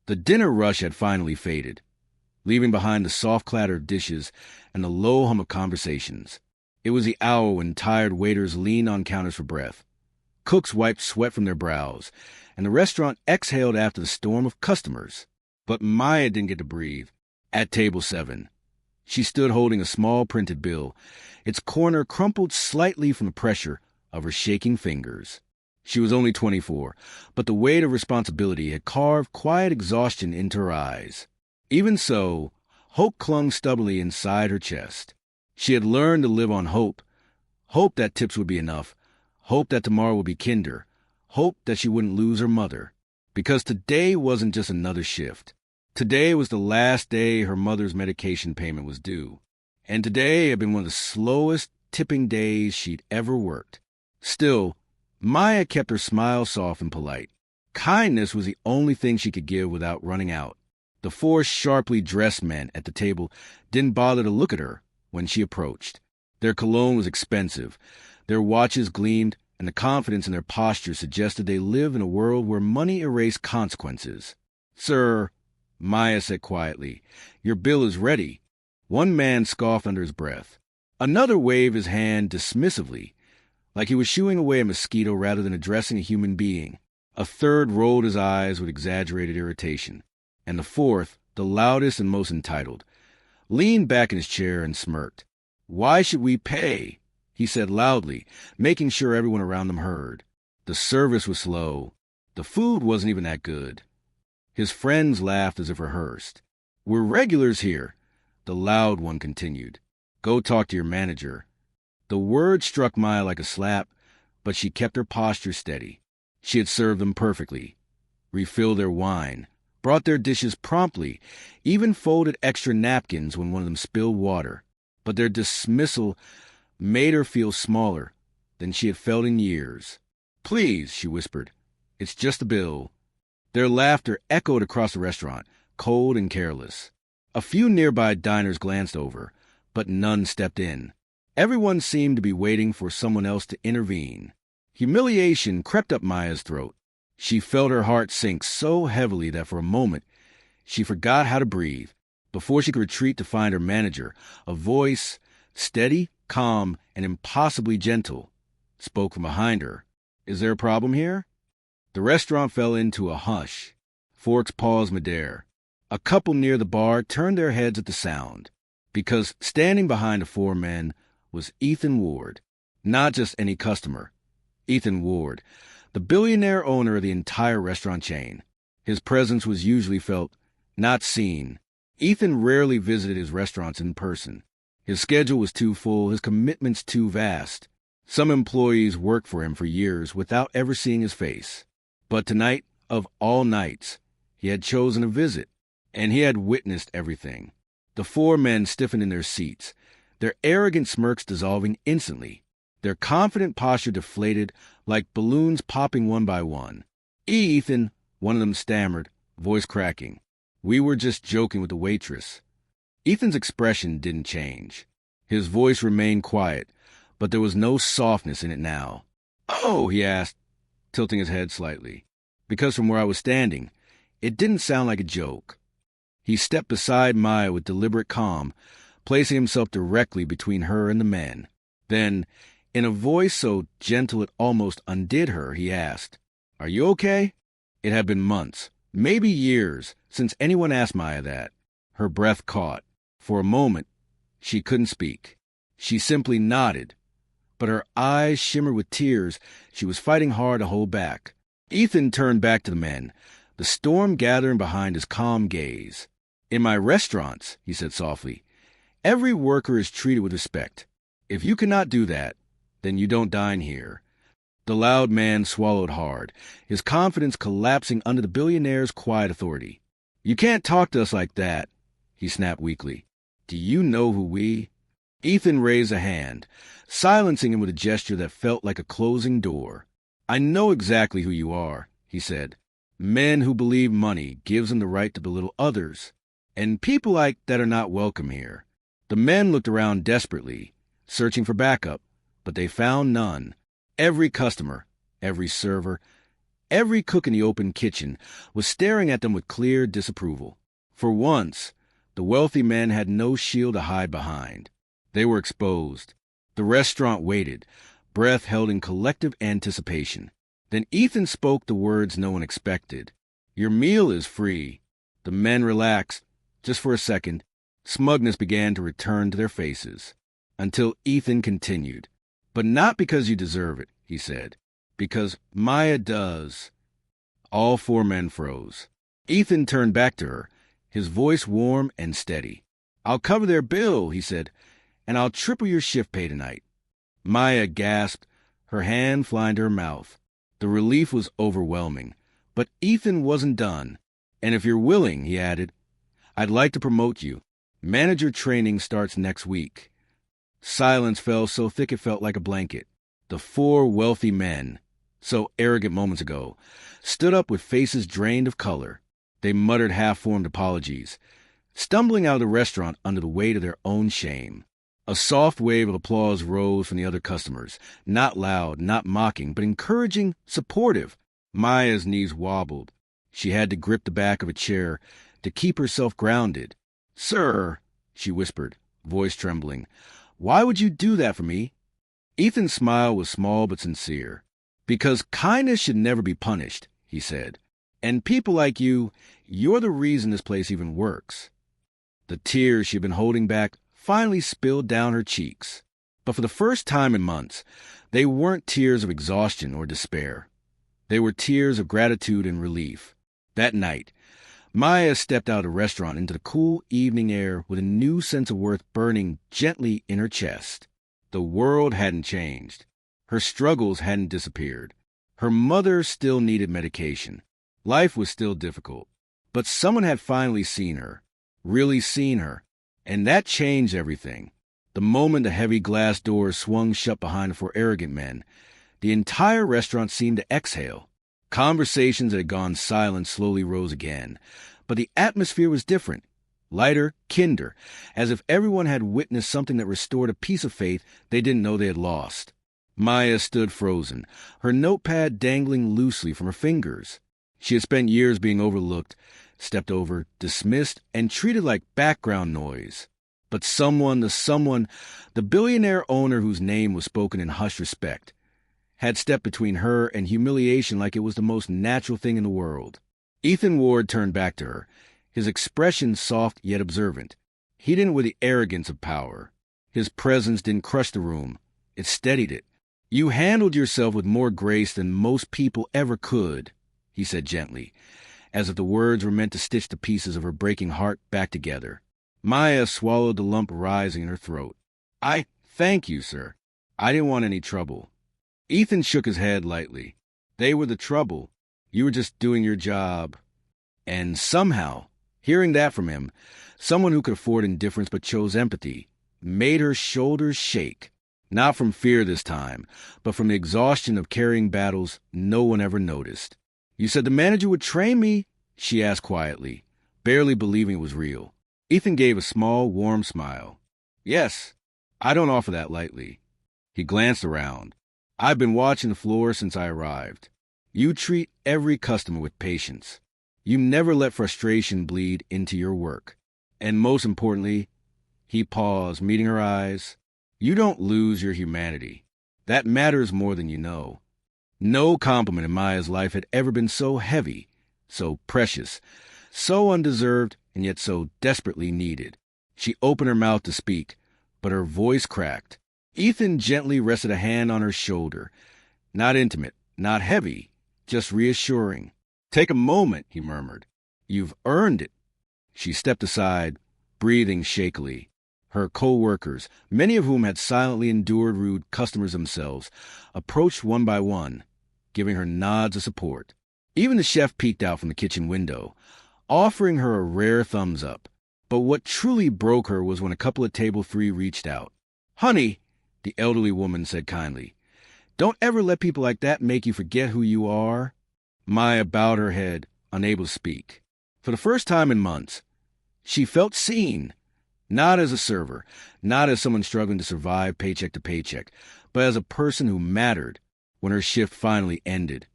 The dinner rush had finally faded, leaving behind the soft clatter of dishes and the low hum of conversations. It was the hour when tired waiters leaned on counters for breath. Cooks wiped sweat from their brows, and the restaurant exhaled after the storm of customers. But Maya didn't get to breathe. At table 7, she stood holding a small printed bill, its corner crumpled slightly from the pressure of her shaking fingers. She was only 24, but the weight of responsibility had carved quiet exhaustion into her eyes. Even so, hope clung stubbornly inside her chest. She had learned to live on hope. Hope that tips would be enough. Hope that tomorrow would be kinder. Hope that she wouldn't lose her mother. Because today wasn't just another shift. Today was the last day her mother's medication payment was due. And today had been one of the slowest tipping days she'd ever worked. Still, Maya kept her smile soft and polite. Kindness was the only thing she could give without running out. The 4 sharply dressed men at the table didn't bother to look at her when she approached. Their cologne was expensive. Their watches gleamed, and the confidence in their posture suggested they lived in a world where money erased consequences. "Sir," Maya said quietly, "your bill is ready." One man scoffed under his breath. Another waved his hand dismissively, like he was shooing away a mosquito rather than addressing a human being. A third rolled his eyes with exaggerated irritation. And the fourth, the loudest and most entitled, leaned back in his chair and smirked. "Why should we pay?" he said loudly, making sure everyone around them heard. The service was slow. The food wasn't even that good. His friends laughed as if rehearsed. "We're regulars here," the loud one continued. "Go talk to your manager." The word struck Maya like a slap, but she kept her posture steady. She had served them perfectly, refilled their wine, brought their dishes promptly, even folded extra napkins when one of them spilled water. But their dismissal made her feel smaller than she had felt in years. "Please," she whispered, "it's just a bill." Their laughter echoed across the restaurant, cold and careless. A few nearby diners glanced over, but none stepped in. Everyone seemed to be waiting for someone else to intervene. Humiliation crept up Maya's throat. She felt her heart sink so heavily that for a moment she forgot how to breathe. Before she could retreat to find her manager, a voice, steady, calm, and impossibly gentle, spoke from behind her. "Is there a problem here?" The restaurant fell into a hush. Forks paused midair. A couple near the bar turned their heads at the sound, because standing behind the 4 men was Ethan Ward. Not just any customer. Ethan Ward, the billionaire owner of the entire restaurant chain. His presence was usually felt, not seen. Ethan rarely visited his restaurants in person. His schedule was too full, his commitments too vast. Some employees worked for him for years without ever seeing his face. But tonight, of all nights, he had chosen a visit, and he had witnessed everything. The 4 men stiffened in their seats, their arrogant smirks dissolving instantly, their confident posture deflated like balloons popping one by one. "Ethan," one of them stammered, voice cracking. "We were just joking with the waitress." Ethan's expression didn't change. His voice remained quiet, but there was no softness in it now. "Oh," he asked, tilting his head slightly, because from where I was standing, it didn't sound like a joke. He stepped beside Maya with deliberate calm, placing himself directly between her and the men. Then, in a voice so gentle it almost undid her, he asked, "Are you okay?" It had been months, maybe years, since anyone asked Maya that. Her breath caught. For a moment, she couldn't speak. She simply nodded, but her eyes shimmered with tears she was fighting hard to hold back. Ethan turned back to the men, the storm gathering behind his calm gaze. "In my restaurants," he said softly, "every worker is treated with respect. If you cannot do that, then you don't dine here." The loud man swallowed hard, his confidence collapsing under the billionaire's quiet authority. "You can't talk to us like that," he snapped weakly. "Do you know who we—" Ethan raised a hand, silencing him with a gesture that felt like a closing door. "I know exactly who you are," he said. "Men who believe money gives them the right to belittle others, and people like that are not welcome here." The men looked around desperately, searching for backup, but they found none. Every customer, every server, Every cook in the open kitchen was staring at them with clear disapproval. For once, the wealthy men had no shield to hide behind. They were exposed. The restaurant waited, breath held in collective anticipation. Then Ethan spoke the words no one expected. "Your meal is free." The men relaxed. Just for a second, smugness began to return to their faces. Until Ethan continued. "But not because you deserve it," he said. "Because Maya does." All four men froze. Ethan turned back to her, his voice warm and steady. "I'll cover their bill," he said, "and I'll triple your shift pay tonight." Maya gasped, her hand flying to her mouth. The relief was overwhelming. But Ethan wasn't done. "And if you're willing," he added, "I'd like to promote you. Manager training starts next week." Silence fell so thick it felt like a blanket. The four wealthy men, so arrogant moments ago, stood up with faces drained of color. They muttered half-formed apologies, stumbling out of the restaurant under the weight of their own shame. A soft wave of applause rose from the other customers, not loud, not mocking, but encouraging, supportive. Maya's knees wobbled. She had to grip the back of a chair to keep herself grounded. "Sir," she whispered, voice trembling, "why would you do that for me?" Ethan's smile was small but sincere. "Because kindness should never be punished," he said. "And people like you, you're the reason this place even works." The tears she'd been holding back finally spilled down her cheeks. But for the first time in months, they weren't tears of exhaustion or despair. They were tears of gratitude and relief. That night, Maya stepped out of the restaurant into the cool evening air with a new sense of worth burning gently in her chest. The world hadn't changed. Her struggles hadn't disappeared. Her mother still needed medication. Life was still difficult. But someone had finally seen her, really seen her, and that changed everything. The moment the heavy glass doors swung shut behind the four arrogant men, the entire restaurant seemed to exhale. Conversations that had gone silent slowly rose again, but the atmosphere was different, lighter, kinder, as if everyone had witnessed something that restored a piece of faith they didn't know they had lost. Maya stood frozen, her notepad dangling loosely from her fingers. She had spent years being overlooked, stepped over, dismissed, and treated like background noise. But the billionaire owner whose name was spoken in hushed respect, had stepped between her and humiliation like it was the most natural thing in the world. Ethan Ward turned back to her, his expression soft yet observant. He didn't with the arrogance of power. His presence didn't crush the room. It steadied it. "You handled yourself with more grace than most people ever could," he said gently, as if the words were meant to stitch the pieces of her breaking heart back together. Maya swallowed the lump rising in her throat. "I thank you, sir. I didn't want any trouble." Ethan shook his head lightly. "They were the trouble. You were just doing your job." And somehow, hearing that from him, someone who could afford indifference but chose empathy, made her shoulders shake. Not from fear this time, but from the exhaustion of carrying battles no one ever noticed. "You said the manager would train me?" she asked quietly, barely believing it was real. Ethan gave a small, warm smile. "Yes, I don't offer that lightly." He glanced around. "I've been watching the floor since I arrived. You treat every customer with patience. You never let frustration bleed into your work. And most importantly," he paused, meeting her eyes, "you don't lose your humanity. That matters more than you know." No compliment in Maya's life had ever been so heavy, so precious, so undeserved, and yet so desperately needed. She opened her mouth to speak, but her voice cracked. Ethan gently rested a hand on her shoulder. Not intimate, not heavy, just reassuring. "Take a moment," he murmured. "You've earned it." She stepped aside, breathing shakily. Her co-workers, many of whom had silently endured rude customers themselves, approached one by one, giving her nods of support. Even the chef peeked out from the kitchen window, offering her a rare thumbs up. But what truly broke her was when a couple at table 3 reached out. "Honey," the elderly woman said kindly, "don't ever let people like that make you forget who you are." Maya bowed her head, unable to speak. For the first time in months, she felt seen. Not as a server, not as someone struggling to survive paycheck to paycheck, but as a person who mattered when her shift finally ended.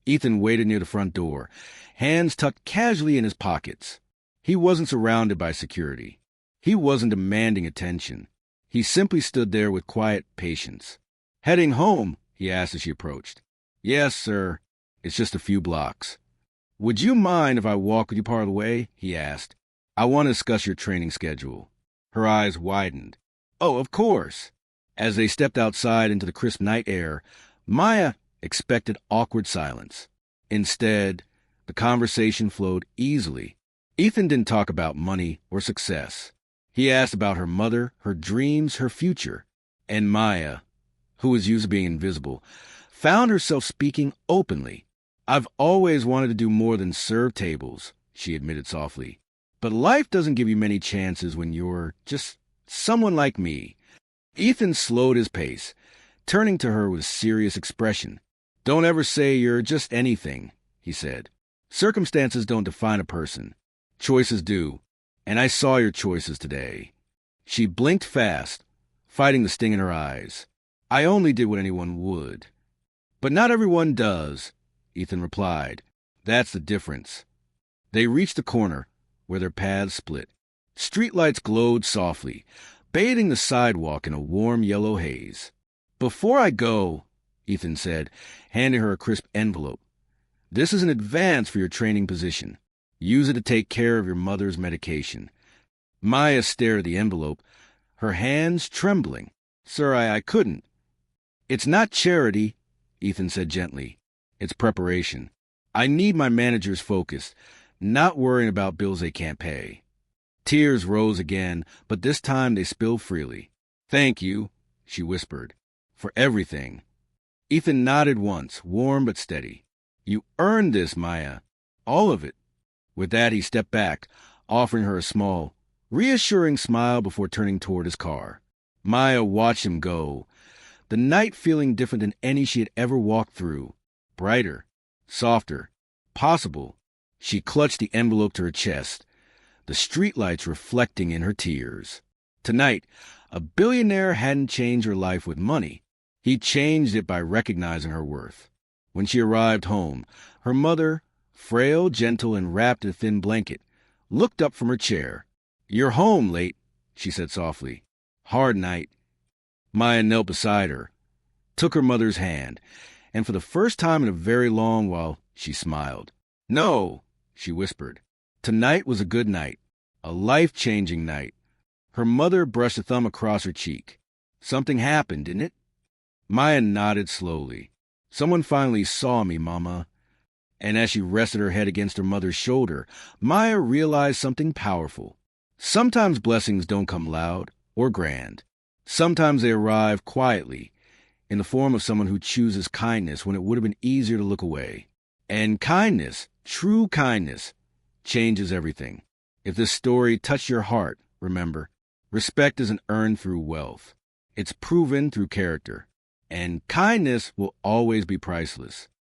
Ethan waited near the front door, hands tucked casually in his pockets. He wasn't surrounded by security. He wasn't demanding attention. He simply stood there with quiet patience. "Heading home?" he asked as she approached. "Yes, sir. It's just a few blocks." "Would you mind if I walk with you part of the way?" he asked. "I want to discuss your training schedule." Her eyes widened. "Oh, of course." As they stepped outside into the crisp night air, Maya expected awkward silence. Instead, the conversation flowed easily. Ethan didn't talk about money or success. He asked about her mother, her dreams, her future. And Maya, who was used to being invisible, found herself speaking openly. "I've always wanted to do more than serve tables," she admitted softly. "But life doesn't give you many chances when you're just someone like me." Ethan slowed his pace, turning to her with serious expression. "Don't ever say you're just anything," he said. "Circumstances don't define a person. Choices do. And I saw your choices today." She blinked fast, fighting the sting in her eyes. "I only did what anyone would." "But not everyone does," Ethan replied. "That's the difference." They reached the corner, where their paths split. Streetlights glowed softly, bathing the sidewalk in a warm yellow haze. "Before I go," Ethan said, handing her a crisp envelope, "this is an advance for your training position. Use it to take care of your mother's medication." Maya stared at the envelope, her hands trembling. "Sir, I couldn't." "It's not charity," Ethan said gently. "It's preparation. I need my managers focused, not worrying about bills they can't pay." Tears rose again, but this time they spilled freely. "Thank you," she whispered, "for everything." Ethan nodded once, warm but steady. "You earned this, Maya. All of it." With that, he stepped back, offering her a small, reassuring smile before turning toward his car. Maya watched him go, the night feeling different than any she had ever walked through. Brighter, softer, possible. She clutched the envelope to her chest, the streetlights reflecting in her tears. Tonight, a billionaire hadn't changed her life with money. He changed it by recognizing her worth. When she arrived home, her mother, frail, gentle, and wrapped in a thin blanket, looked up from her chair. "You're home late," she said softly. "Hard night." Maya knelt beside her, took her mother's hand, and for the first time in a very long while, she smiled. "No," she whispered. Tonight was a good night, a life-changing night. Her mother brushed a thumb across her cheek. "Something happened, didn't it?" Maya nodded slowly. "Someone finally saw me, Mama." And as she rested her head against her mother's shoulder, Maya realized something powerful. Sometimes blessings don't come loud or grand. Sometimes they arrive quietly, in the form of someone who chooses kindness when it would have been easier to look away. And kindness, true kindness, changes everything. If this story touched your heart, remember, respect isn't earned through wealth. It's proven through character. And kindness will always be priceless.